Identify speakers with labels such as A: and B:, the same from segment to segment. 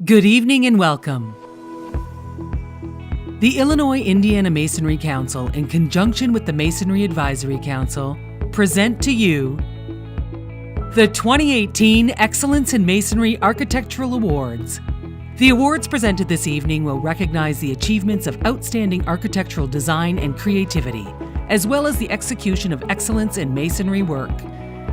A: Good evening and welcome. The Illinois-Indiana Masonry Council, in conjunction with the Masonry Advisory Council, present to you the 2018 Excellence in Masonry Architectural Awards. The awards presented this evening will recognize the achievements of outstanding architectural design and creativity, as well as the execution of excellence in masonry work.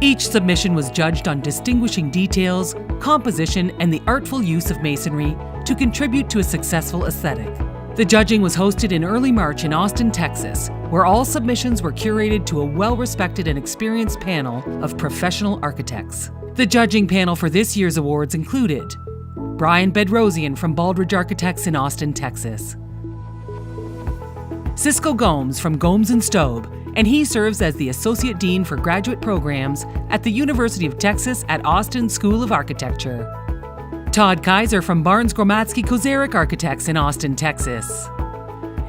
A: Each submission was judged on distinguishing details, composition, and the artful use of masonry to contribute to a successful aesthetic. The judging was hosted in early March in Austin, Texas, where all submissions were curated to a well-respected and experienced panel of professional architects. The judging panel for this year's awards included Brian Bedrosian from Baldridge Architects in Austin, Texas, Cisco Gomes from Gomes & Stobe, and he serves as the Associate Dean for Graduate Programs at the University of Texas at Austin School of Architecture, Todd Kaiser from Barnes Gromatzky Kozarek Architects in Austin, Texas,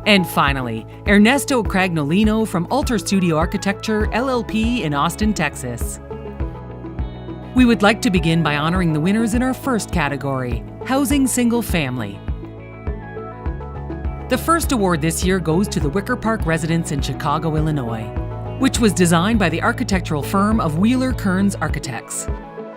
A: and finally, Ernesto Cragnolino from Alter Studio Architecture, LLP in Austin, Texas. We would like to begin by honoring the winners in our first category, Housing Single Family. The first award this year goes to the Wicker Park residence in Chicago, Illinois, which was designed by the architectural firm of Wheeler Kearns Architects.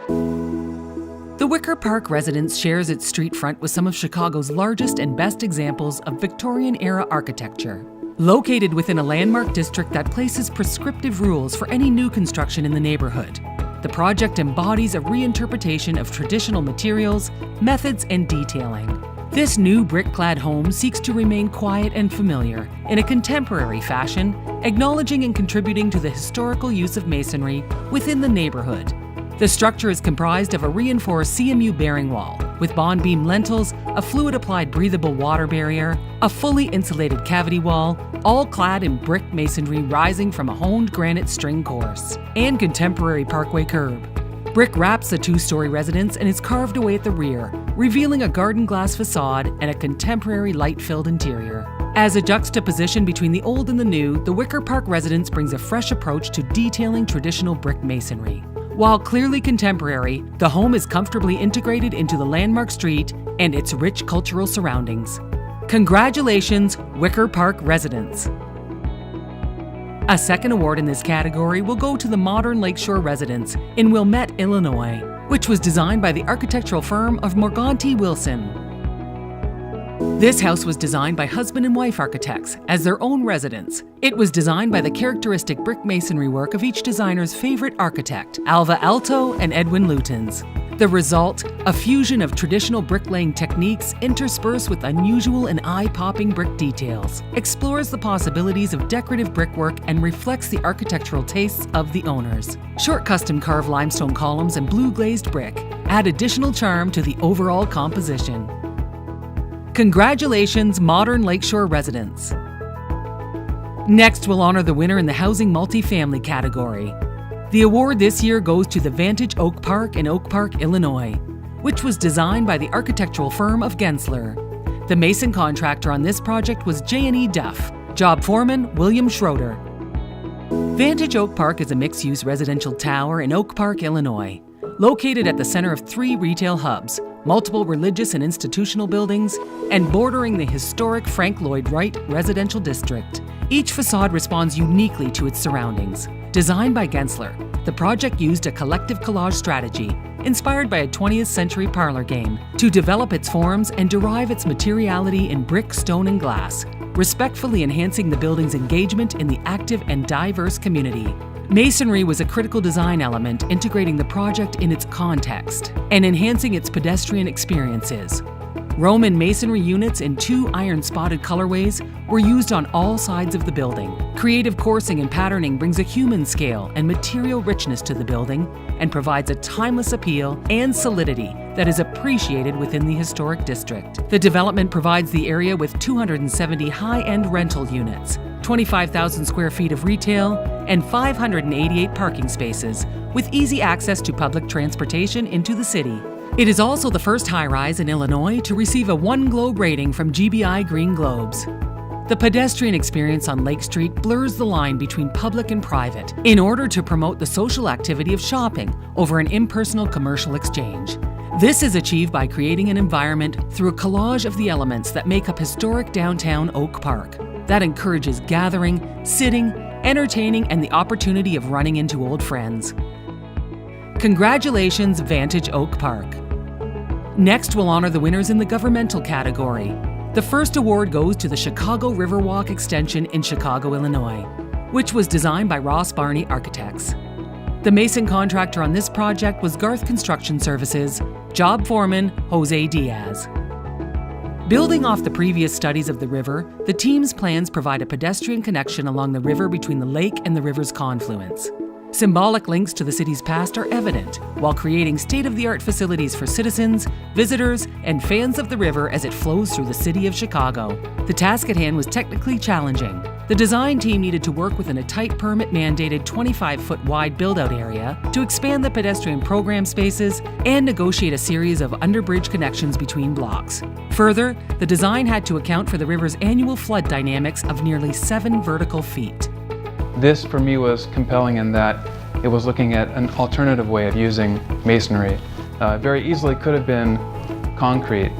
A: The Wicker Park residence shares its street front with some of Chicago's largest and best examples of Victorian-era architecture. Located within a landmark district that places prescriptive rules for any new construction in the neighborhood, the project embodies a reinterpretation of traditional materials, methods, and detailing. This new brick-clad home seeks to remain quiet and familiar in a contemporary fashion, acknowledging and contributing to the historical use of masonry within the neighborhood. The structure is comprised of a reinforced CMU bearing wall with bond beam lintels, a fluid-applied breathable water barrier, a fully insulated cavity wall, all clad in brick masonry rising from a honed granite string course, and contemporary parkway curb. Brick wraps the two-story residence and is carved away at the rear, revealing a garden glass facade and a contemporary light-filled interior. As a juxtaposition between the old and the new, the Wicker Park residence brings a fresh approach to detailing traditional brick masonry. While clearly contemporary, the home is comfortably integrated into the landmark street and its rich cultural surroundings. Congratulations, Wicker Park residents! A second award in this category will go to the Modern Lakeshore residence in Wilmette, Illinois, which was designed by the architectural firm of Morganti Wilson. This house was designed by husband and wife architects as their own residence. It was designed by the characteristic brick masonry work of each designer's favorite architect, Alva Alto and Edwin Lutens. The result, a fusion of traditional bricklaying techniques interspersed with unusual and eye-popping brick details, explores the possibilities of decorative brickwork and reflects the architectural tastes of the owners. Short custom carved limestone columns and blue glazed brick add additional charm to the overall composition. Congratulations, Modern Lakeshore residents! Next, we'll honor the winner in the Housing Multifamily category. The award this year goes to the Vantage Oak Park in Oak Park, Illinois, which was designed by the architectural firm of Gensler. The mason contractor on this project was J&E Duff, job foreman William Schroeder. Vantage Oak Park is a mixed-use residential tower in Oak Park, Illinois, located at the center of 3 retail hubs, multiple religious and institutional buildings, and bordering the historic Frank Lloyd Wright residential district. Each facade responds uniquely to its surroundings. Designed by Gensler, the project used a collective collage strategy inspired by a 20th century parlor game to develop its forms and derive its materiality in brick, stone, and glass, respectfully enhancing the building's engagement in the active and diverse community. Masonry was a critical design element integrating the project in its context and enhancing its pedestrian experiences. Roman masonry units in 2 iron-spotted colorways were used on all sides of the building. Creative coursing and patterning brings a human scale and material richness to the building and provides a timeless appeal and solidity that is appreciated within the historic district. The development provides the area with 270 high-end rental units, 25,000 square feet of retail, and 588 parking spaces, with easy access to public transportation into the city. It is also the first high-rise in Illinois to receive a 1 Globe rating from GBI Green Globes. The pedestrian experience on Lake Street blurs the line between public and private in order to promote the social activity of shopping over an impersonal commercial exchange. This is achieved by creating an environment through a collage of the elements that make up historic downtown Oak Park that encourages gathering, sitting, entertaining, and the opportunity of running into old friends. Congratulations, Vantage Oak Park. Next, we'll honor the winners in the governmental category. The first award goes to the Chicago Riverwalk Extension in Chicago, Illinois, which was designed by Ross Barney Architects. The mason contractor on this project was Garth Construction Services, job foreman Jose Diaz. Building off the previous studies of the river, the team's plans provide a pedestrian connection along the river between the lake and the river's confluence. Symbolic links to the city's past are evident, while creating state-of-the-art facilities for citizens, visitors, and fans of the river as it flows through the city of Chicago. The task at hand was technically challenging. The design team needed to work within a tight permit-mandated 25-foot wide build-out area to expand the pedestrian program spaces and negotiate a series of underbridge connections between blocks. Further, the design had to account for the river's annual flood dynamics of nearly 7 vertical feet.
B: This, for me, was compelling in that it was looking at an alternative way of using masonry. Very easily could have been concrete,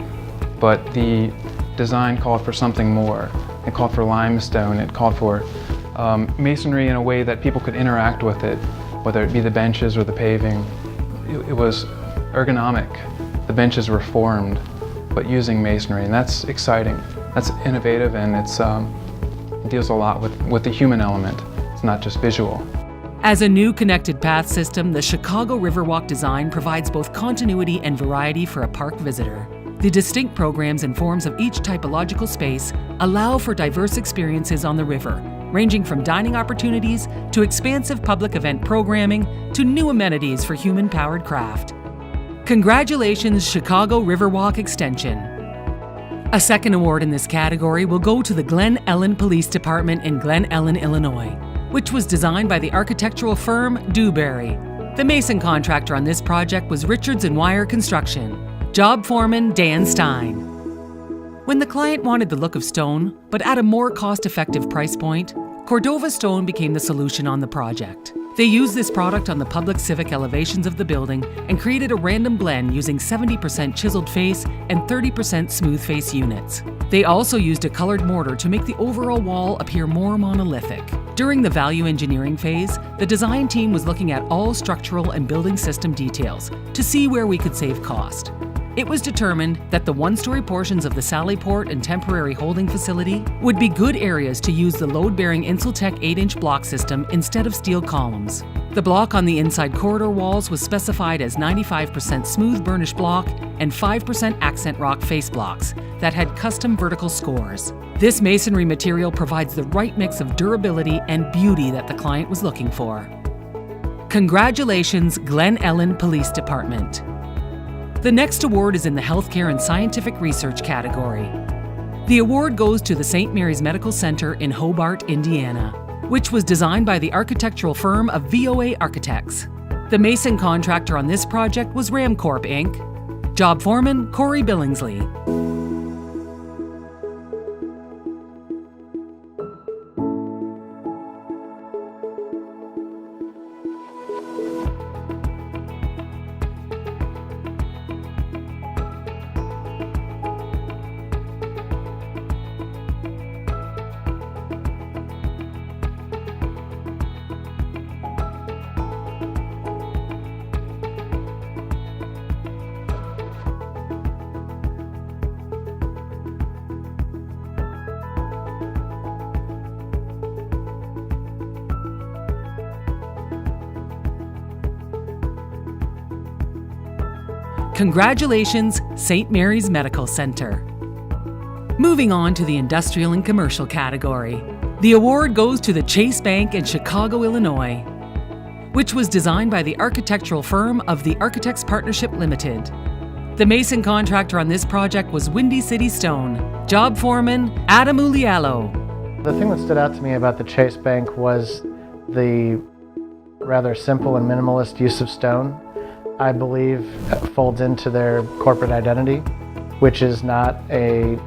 B: but the design called for something more. It called for limestone, it called for masonry in a way that people could interact with it, whether it be the benches or the paving. It was ergonomic. The benches were formed, but using masonry, and that's exciting. That's innovative, and it deals a lot with the human element. Not just visual.
A: As a new connected path system, the Chicago Riverwalk design provides both continuity and variety for a park visitor. The distinct programs and forms of each typological space allow for diverse experiences on the river, ranging from dining opportunities to expansive public event programming to new amenities for human-powered craft. Congratulations, Chicago Riverwalk Extension. A second award in this category will go to the Glen Ellen Police Department in Glen Ellen, Illinois, which was designed by the architectural firm Dewberry. The mason contractor on this project was Richards & Wire Construction, job foreman Dan Stein. When the client wanted the look of stone, but at a more cost-effective price point, Cordova Stone became the solution on the project. They used this product on the public civic elevations of the building and created a random blend using 70% chiseled face and 30% smooth face units. They also used a colored mortar to make the overall wall appear more monolithic. During the value engineering phase, the design team was looking at all structural and building system details to see where we could save cost. It was determined that the one-story portions of the Sallyport and temporary holding facility would be good areas to use the load-bearing Insultech 8-inch block system instead of steel columns. The block on the inside corridor walls was specified as 95% smooth burnished block and 5% accent rock face blocks that had custom vertical scores. This masonry material provides the right mix of durability and beauty that the client was looking for. Congratulations, Glen Ellen Police Department. The next award is in the Healthcare and Scientific Research category. The award goes to the St. Mary's Medical Center in Hobart, Indiana, which was designed by the architectural firm of VOA Architects. The mason contractor on this project was Ramcorp Inc., job foreman Corey Billingsley. Congratulations, St. Mary's Medical Center. Moving on to the Industrial and Commercial category. The award goes to the Chase Bank in Chicago, Illinois, which was designed by the architectural firm of the Architects Partnership Limited. The mason contractor on this project was Windy City Stone, job foreman Adam Ulialo.
C: The thing that stood out to me about the Chase Bank was the rather simple and minimalist use of stone. I believe folds into their corporate identity, which is not a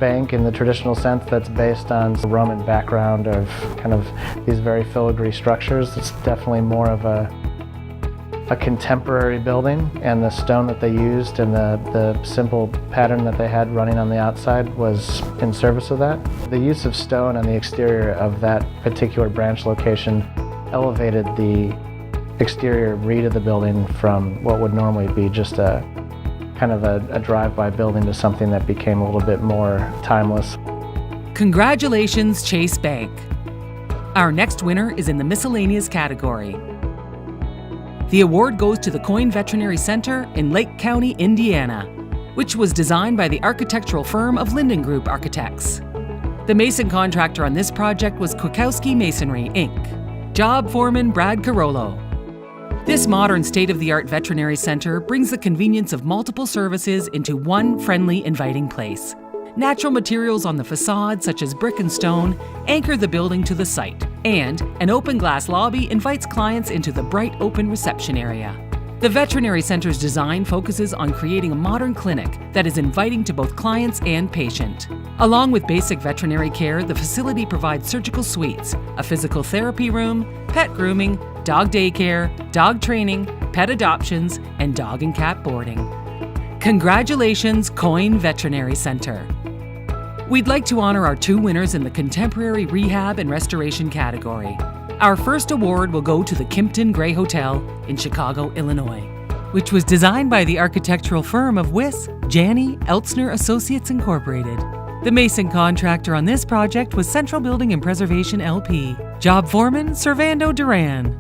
C: bank in the traditional sense that's based on the Roman background of kind of these very filigree structures. It's definitely more of a a contemporary building, and the stone that they used and the simple pattern that they had running on the outside was in service of that. The use of stone on the exterior of that particular branch location elevated the exterior read of the building from what would normally be just a kind of a drive-by building to something that became a little bit more timeless.
A: Congratulations, Chase Bank. Our next winner is in the miscellaneous category. The award goes to the Coyne Veterinary Center in Lake County, Indiana, which was designed by the architectural firm of Linden Group Architects. The mason contractor on this project was Kwiatkowski Masonry, Inc. Job foreman Brad Carollo. This modern state-of-the-art veterinary center brings the convenience of multiple services into one friendly, inviting place. Natural materials on the facade, such as brick and stone, anchor the building to the site, and an open glass lobby invites clients into the bright open reception area. The veterinary center's design focuses on creating a modern clinic that is inviting to both clients and patient. Along with basic veterinary care, the facility provides surgical suites, a physical therapy room, pet grooming, dog daycare, dog training, pet adoptions, and dog and cat boarding. Congratulations, Coyne Veterinary Center. We'd like to honor our two winners in the Contemporary Rehab and Restoration category. Our first award will go to the Kimpton Gray Hotel in Chicago, Illinois, which was designed by the architectural firm of Wiss, Janney, Eltzner Associates Incorporated. The mason contractor on this project was Central Building and Preservation LP. Job foreman, Servando Duran.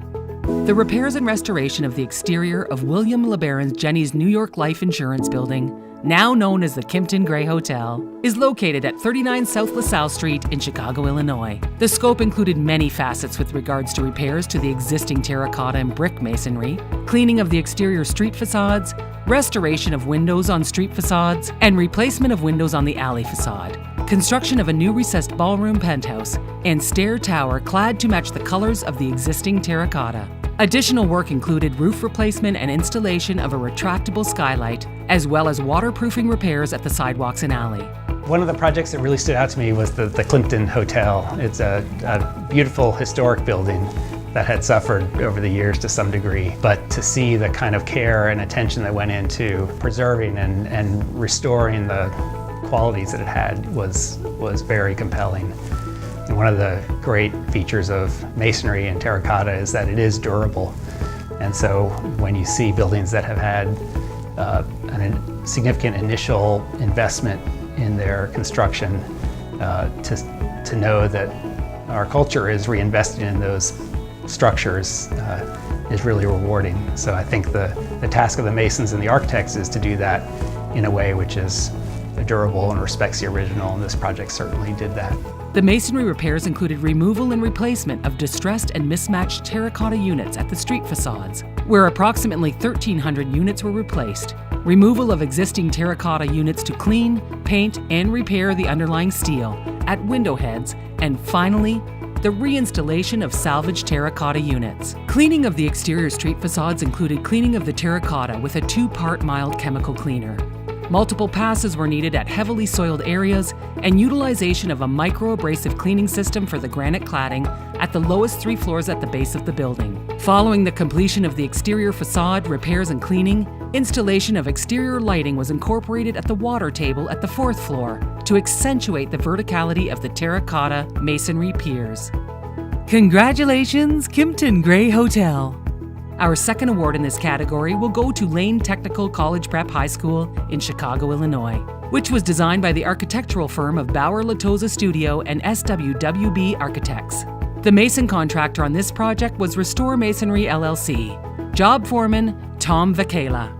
A: The repairs and restoration of the exterior of William LeBaron's Jenny's New York Life Insurance Building, now known as the Kimpton Gray Hotel, is located at 39 South LaSalle Street in Chicago, Illinois. The scope included many facets with regards to repairs to the existing terracotta and brick masonry, cleaning of the exterior street facades, restoration of windows on street facades, and replacement of windows on the alley facade, construction of a new recessed ballroom penthouse, and stair tower clad to match the colors of the existing terracotta. Additional work included roof replacement and installation of a retractable skylight, as well as waterproofing repairs at the sidewalks and alley.
D: One of the projects that really stood out to me was the Kimpton Hotel. It's a beautiful historic building that had suffered over the years to some degree, but to see the kind of care and attention that went into preserving and restoring the qualities that it had was very compelling. And one of the great features of masonry and terracotta is that it is durable. And so when you see buildings that have had a significant initial investment in their construction, to know that our culture is reinvesting in those structures is really rewarding. So I think the task of the masons and the architects is to do that in a way which is durable and respects the original, and this project certainly did that.
A: The masonry repairs included removal and replacement of distressed and mismatched terracotta units at the street facades, where approximately 1,300 units were replaced, removal of existing terracotta units to clean, paint, and repair the underlying steel at window heads, and finally, the reinstallation of salvaged terracotta units. Cleaning of the exterior street facades included cleaning of the terracotta with a 2-part mild chemical cleaner. Multiple passes were needed at heavily soiled areas, and utilization of a micro-abrasive cleaning system for the granite cladding at the lowest 3 floors at the base of the building. Following the completion of the exterior facade repairs and cleaning, installation of exterior lighting was incorporated at the water table at the 4th floor to accentuate the verticality of the terracotta masonry piers. Congratulations, Kimpton Gray Hotel! Our second award in this category will go to Lane Technical College Prep High School in Chicago, Illinois, which was designed by the architectural firm of Bauer Latoza Studio and SWWB Architects. The mason contractor on this project was Restore Masonry LLC. Job foreman, Tom Vakela.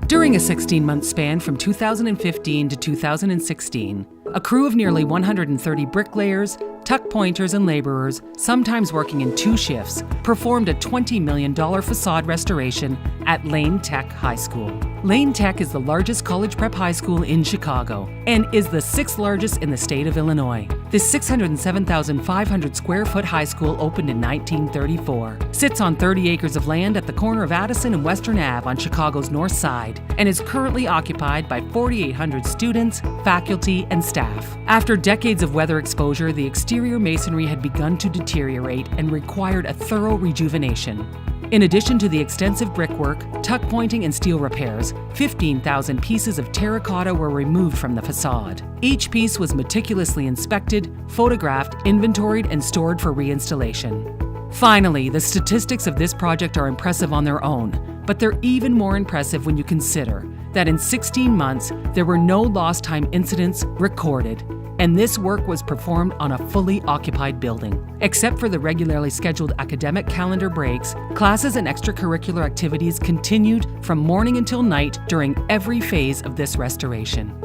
A: During a 16-month span from 2015 to 2016, a crew of nearly 130 bricklayers, tuck pointers, and laborers, sometimes working in 2 shifts, performed a $20 million facade restoration at Lane Tech High School. Lane Tech is the largest college prep high school in Chicago and is the 6th largest in the state of Illinois. This 607,500 square foot high school opened in 1934, sits on 30 acres of land at the corner of Addison and Western Ave on Chicago's north side, and is currently occupied by 4,800 students, faculty, and staff. After decades of weather exposure, the exterior masonry had begun to deteriorate and required a thorough rejuvenation. In addition to the extensive brickwork, tuck pointing, and steel repairs, 15,000 pieces of terracotta were removed from the facade. Each piece was meticulously inspected, photographed, inventoried, and stored for reinstallation. Finally, the statistics of this project are impressive on their own, but they're even more impressive when you consider that in 16 months, there were no lost time incidents recorded, and this work was performed on a fully occupied building. Except for the regularly scheduled academic calendar breaks, classes and extracurricular activities continued from morning until night during every phase of this restoration.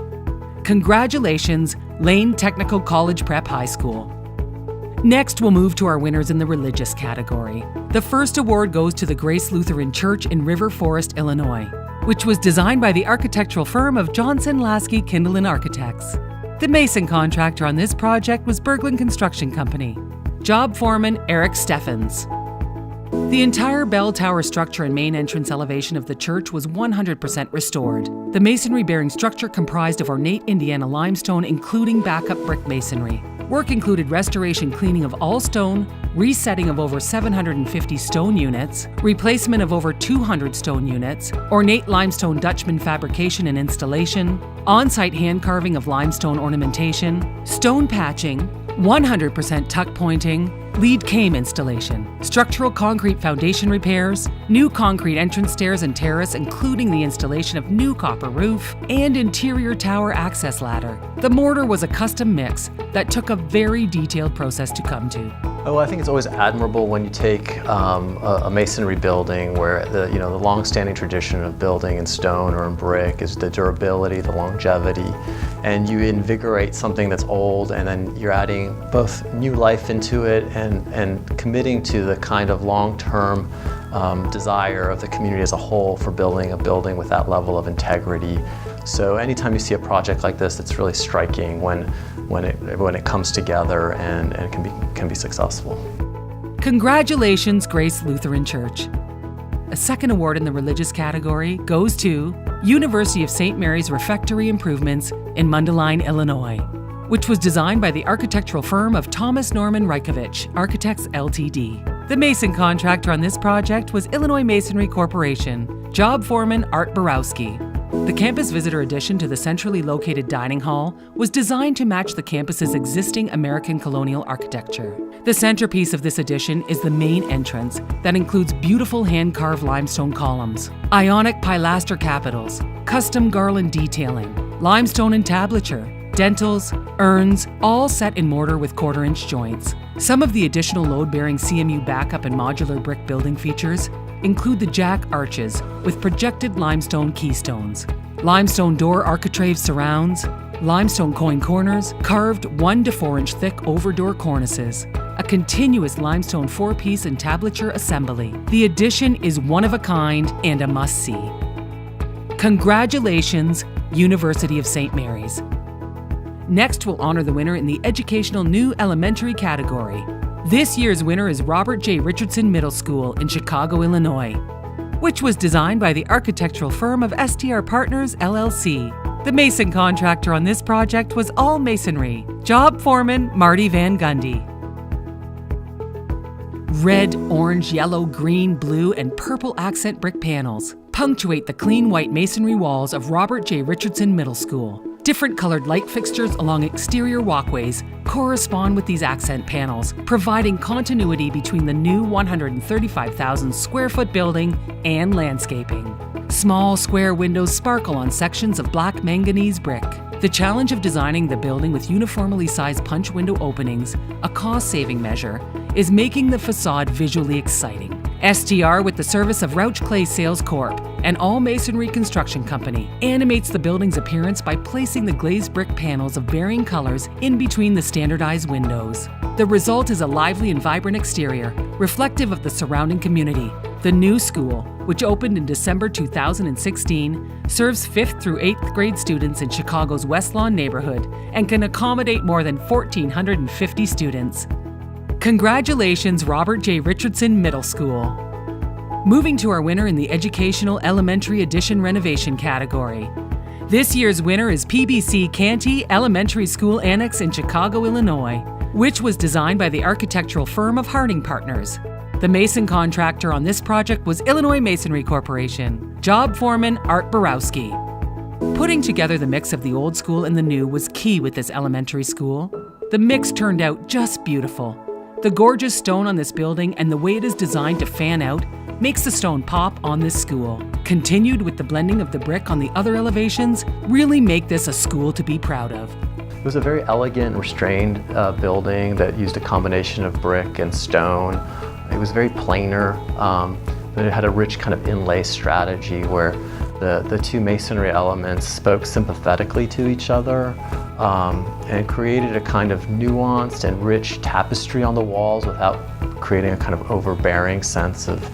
A: Congratulations, Lane Technical College Prep High School. Next, we'll move to our winners in the religious category. The first award goes to the Grace Lutheran Church in River Forest, Illinois, which was designed by the architectural firm of Johnson, Lasky, Kindle & Architects. The mason contractor on this project was Berglund Construction Company. Job foreman Eric Steffens. The entire bell tower structure and main entrance elevation of the church was 100% restored. The masonry-bearing structure comprised of ornate Indiana limestone, including backup brick masonry. Work included restoration cleaning of all stone, resetting of over 750 stone units, replacement of over 200 stone units, ornate limestone Dutchman fabrication and installation, on-site hand carving of limestone ornamentation, stone patching, 100% tuck pointing, lead came installation, structural concrete foundation repairs, new concrete entrance stairs and terrace, including the installation of new copper roof, and interior tower access ladder. The mortar was a custom mix that took a very detailed process to come to.
E: Well, I think it's always admirable when you take a masonry building where the long-standing tradition of building in stone or in brick is the durability, the longevity, and you invigorate something that's old, and then you're adding both new life into it and committing to the kind of long-term desire of the community as a whole for building a building with that level of integrity. So anytime you see a project like this, it's really striking when it comes together and can be successful.
A: Congratulations, Grace Lutheran Church. A second award in the religious category goes to University of St. Mary's Refectory Improvements in Mundelein, Illinois, which was designed by the architectural firm of Thomas Norman Reikovich Architects Ltd. The mason contractor on this project was Illinois Masonry Corporation. Job foreman Art Borowski. The campus visitor addition to the centrally located dining hall was designed to match the campus's existing American colonial architecture. The centerpiece of this addition is the main entrance that includes beautiful hand-carved limestone columns, ionic pilaster capitals, custom garland detailing, limestone entablature, dentils, urns, all set in mortar with quarter-inch joints. Some of the additional load-bearing CMU backup and modular brick building features include the jack arches with projected limestone keystones, limestone door architrave surrounds, limestone coin corners, carved 1 to 4 inch thick over-door cornices, a continuous limestone 4-piece entablature assembly. The addition is one of a kind and a must-see. Congratulations, University of St. Mary's. Next, we'll honor the winner in the Educational New Elementary category. This year's winner is Robert J. Richardson Middle School in Chicago, Illinois, which was designed by the architectural firm of STR Partners, LLC. The mason contractor on this project was All Masonry. Job foreman Marty Van Gundy. Red, orange, yellow, green, blue, and purple accent brick panels punctuate the clean white masonry walls of Robert J. Richardson Middle School. Different colored light fixtures along exterior walkways correspond with these accent panels, providing continuity between the new 135,000 square foot building and landscaping. Small square windows sparkle on sections of black manganese brick. The challenge of designing the building with uniformly sized punch window openings, a cost-saving measure, is making the facade visually exciting. STR, with the service of Rauch Clay Sales Corp., an all-masonry construction company, animates the building's appearance by placing the glazed brick panels of varying colors in between the standardized windows. The result is a lively and vibrant exterior, reflective of the surrounding community. The new school, which opened in December 2016, serves 5th through 8th grade students in Chicago's West Lawn neighborhood and can accommodate more than 1,450 students. Congratulations, Robert J. Richardson Middle School. Moving to our winner in the Educational Elementary Addition Renovation category. This year's winner is PBC Canty Elementary School Annex in Chicago, Illinois, which was designed by the architectural firm of Harding Partners. The mason contractor on this project was Illinois Masonry Corporation. Job foreman Art Borowski. Putting together the mix of the old school and the new was key with this elementary school. The mix turned out just beautiful. The gorgeous stone on this building and the way it is designed to fan out makes the stone pop on this school. Continued with the blending of the brick on the other elevations really make this a school to be proud of.
E: It was a very elegant, restrained building that used a combination of brick and stone. It was very planar, but it had a rich kind of inlay strategy where the two masonry elements spoke sympathetically to each other and created a kind of nuanced and rich tapestry on the walls without creating a kind of overbearing sense of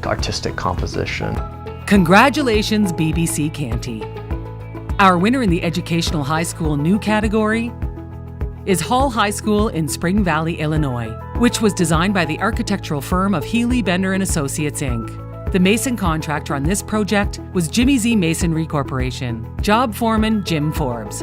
E: artistic composition.
A: Congratulations, BBC Canty. Our winner in the Educational High School New category is Hall High School in Spring Valley, Illinois, which was designed by the architectural firm of Healy, Bender & Associates, Inc. The mason contractor on this project was Jimmy Z Masonry Corporation. Job foreman Jim Forbes.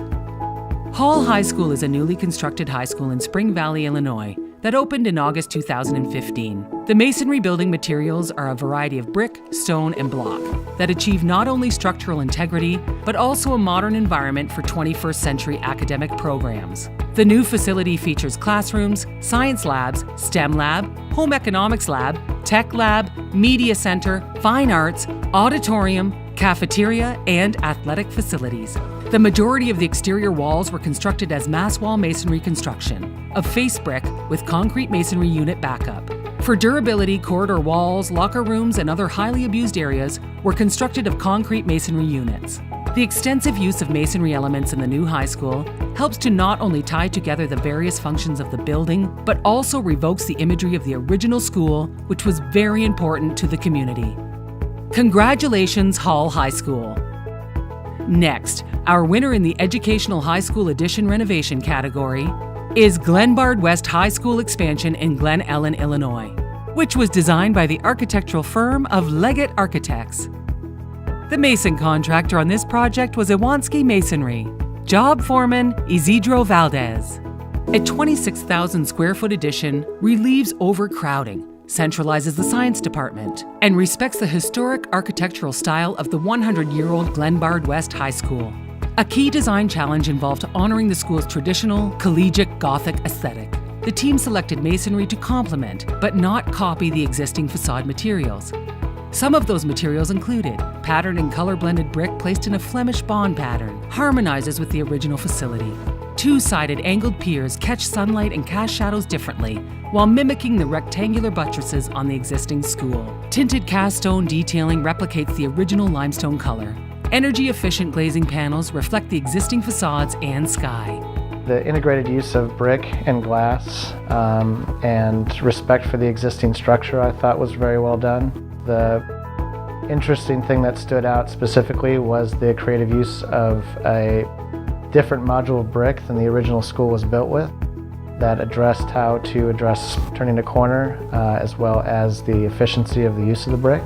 A: Hall High School is a newly constructed high school in Spring Valley, Illinois, that opened in August 2015. The masonry building materials are a variety of brick, stone, and block that achieve not only structural integrity, but also a modern environment for 21st century academic programs. The new facility features classrooms, science labs, STEM lab, home economics lab, tech lab, media center, fine arts, auditorium, cafeteria, and athletic facilities. The majority of the exterior walls were constructed as mass wall masonry construction, of face brick with concrete masonry unit backup. For durability, corridor walls, locker rooms, and other highly abused areas were constructed of concrete masonry units. The extensive use of masonry elements in the new high school helps to not only tie together the various functions of the building, but also revokes the imagery of the original school, which was very important to the community. Congratulations, Hall High School. Next, our winner in the Educational High School Addition Renovation category is Glenbard West High School Expansion in Glen Ellen, Illinois, which was designed by the architectural firm of Leggett Architects. The mason contractor on this project was Iwanski Masonry. Job foreman Isidro Valdez. A 26,000 square foot addition relieves overcrowding, centralizes the science department, and respects the historic architectural style of the 100-year-old Glenbard West High School. A key design challenge involved honoring the school's traditional, collegiate Gothic aesthetic. The team selected masonry to complement, but not copy the existing facade materials. Some of those materials included patterned and color-blended brick placed in a Flemish bond pattern, harmonizes with the original facility. Two-sided angled piers catch sunlight and cast shadows differently, while mimicking the rectangular buttresses on the existing school. Tinted cast stone detailing replicates the original limestone color. Energy-efficient glazing panels reflect the existing facades and sky.
C: The integrated use of brick and glass and respect for the existing structure I thought was very well done. The interesting thing that stood out specifically was the creative use of a different module of brick than the original school was built with that addressed how to address turning a corner as well as the efficiency of the use of the brick.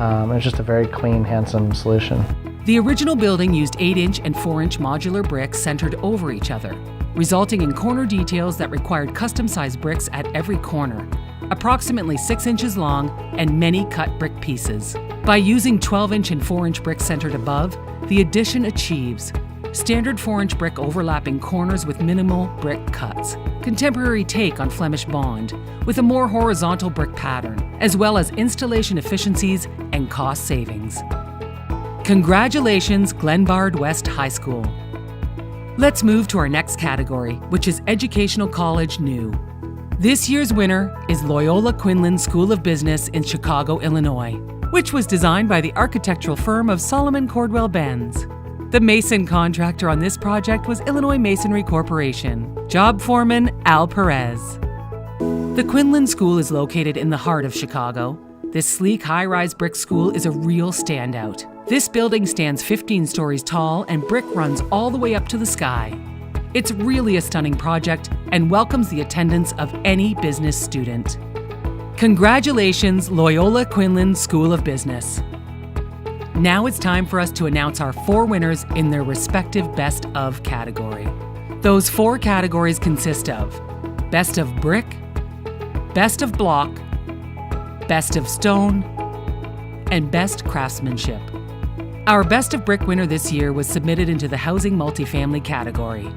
C: It's just a very clean, handsome solution.
A: The original building used 8-inch and 4-inch modular bricks centered over each other, resulting in corner details that required custom-sized bricks at every corner, approximately 6 inches long and many cut brick pieces. By using 12-inch and 4-inch bricks centered above, the addition achieves standard 4-inch brick overlapping corners with minimal brick cuts, contemporary take on Flemish bond with a more horizontal brick pattern, as well as installation efficiencies and cost savings. Congratulations, Glenbard West High School. Let's move to our next category, which is Educational College New. This year's winner is Loyola Quinlan School of Business in Chicago, Illinois, which was designed by the architectural firm of Solomon Cordwell Benz. The mason contractor on this project was Illinois Masonry Corporation. Job foreman Al Perez. The Quinlan School is located in the heart of Chicago. This sleek high-rise brick school is a real standout. This building stands 15 stories tall and brick runs all the way up to the sky. It's really a stunning project and welcomes the attendance of any business student. Congratulations, Loyola Quinlan School of Business. Now it's time for us to announce our 4 winners in their respective Best of category. Those 4 categories consist of Best of Brick, Best of Block, Best of Stone, and Best Craftsmanship. Our Best of Brick winner this year was submitted into the Housing Multifamily category.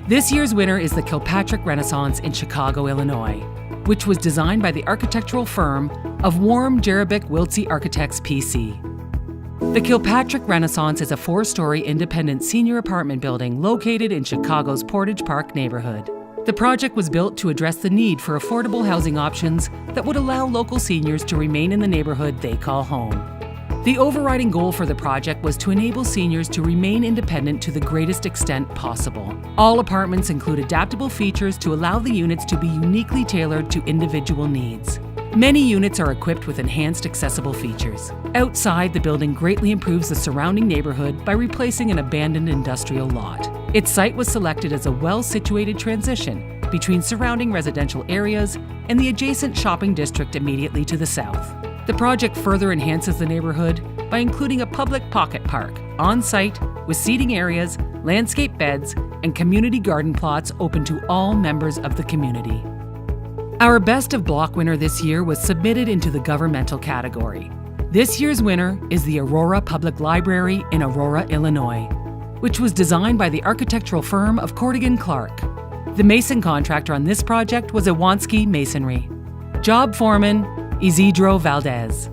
A: This year's winner is the Kilpatrick Renaissance in Chicago, Illinois, which was designed by the architectural firm of Warm Jerebick Wiltsey Architects PC. The Kilpatrick Renaissance is a 4-story independent senior apartment building located in Chicago's Portage Park neighborhood. The project was built to address the need for affordable housing options that would allow local seniors to remain in the neighborhood they call home. The overriding goal for the project was to enable seniors to remain independent to the greatest extent possible. All apartments include adaptable features to allow the units to be uniquely tailored to individual needs. Many units are equipped with enhanced accessible features. Outside, the building greatly improves the surrounding neighborhood by replacing an abandoned industrial lot. Its site was selected as a well-situated transition between surrounding residential areas and the adjacent shopping district immediately to the south. The project further enhances the neighborhood by including a public pocket park on-site with seating areas, landscape beds, and community garden plots open to all members of the community. Our Best of Block winner this year was submitted into the governmental category. This year's winner is the Aurora Public Library in Aurora, Illinois, which was designed by the architectural firm of Cordigan Clark. The mason contractor on this project was Iwanski Masonry. Job foreman, Isidro Valdez.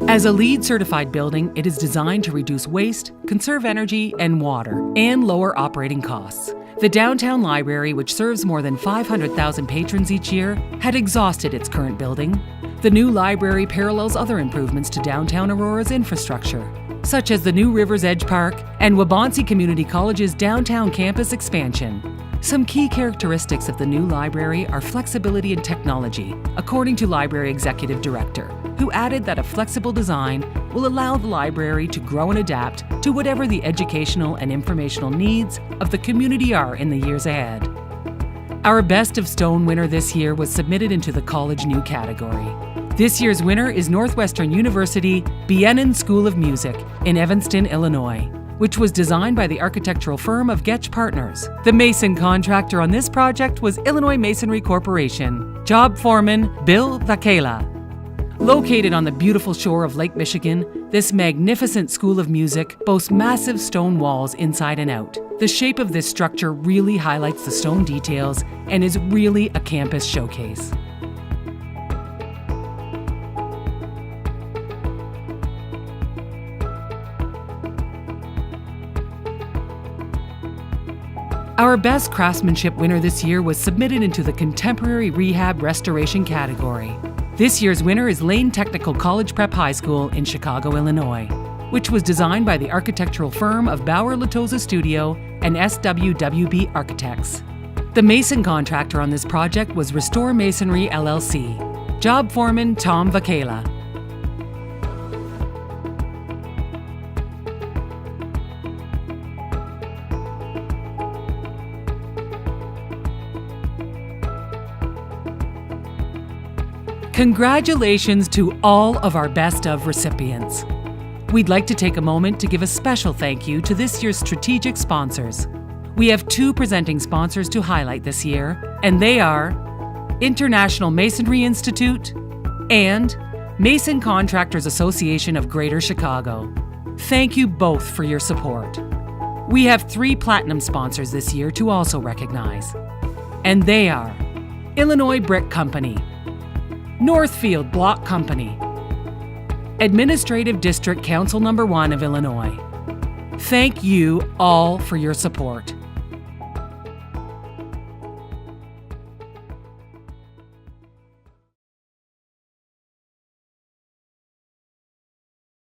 A: As a LEED certified building, it is designed to reduce waste, conserve energy and water, and lower operating costs. The downtown library, which serves more than 500,000 patrons each year, had exhausted its current building. The new library parallels other improvements to downtown Aurora's infrastructure, such as the new River's Edge Park and Waubonsee Community College's downtown campus expansion. Some key characteristics of the new library are flexibility and technology, according to Library Executive Director, who added that a flexible design will allow the library to grow and adapt to whatever the educational and informational needs of the community are in the years ahead. Our Best of Stone winner this year was submitted into the College New category. This year's winner is Northwestern University Bienen School of Music in Evanston, Illinois, which was designed by the architectural firm of Getch Partners. The mason contractor on this project was Illinois Masonry Corporation. Job foreman, Bill Vakela. Located on the beautiful shore of Lake Michigan, this magnificent school of music boasts massive stone walls inside and out. The shape of this structure really highlights the stone details and is really a campus showcase. Our Best Craftsmanship winner this year was submitted into the Contemporary Rehab Restoration category. This year's winner is Lane Technical College Prep High School in Chicago, Illinois, which was designed by the architectural firm of Bauer Latoza Studio and SWWB Architects. The mason contractor on this project was Restore Masonry LLC. Job foreman, Tom Vakela. Congratulations to all of our Best of recipients. We'd like to take a moment to give a special thank you to this year's strategic sponsors. We have 2 presenting sponsors to highlight this year, and they are International Masonry Institute and Mason Contractors Association of Greater Chicago. Thank you both for your support. We have 3 platinum sponsors this year to also recognize, and they are Illinois Brick Company, Northfield Block Company, Administrative District Council No. 1 of Illinois. Thank you all for your support.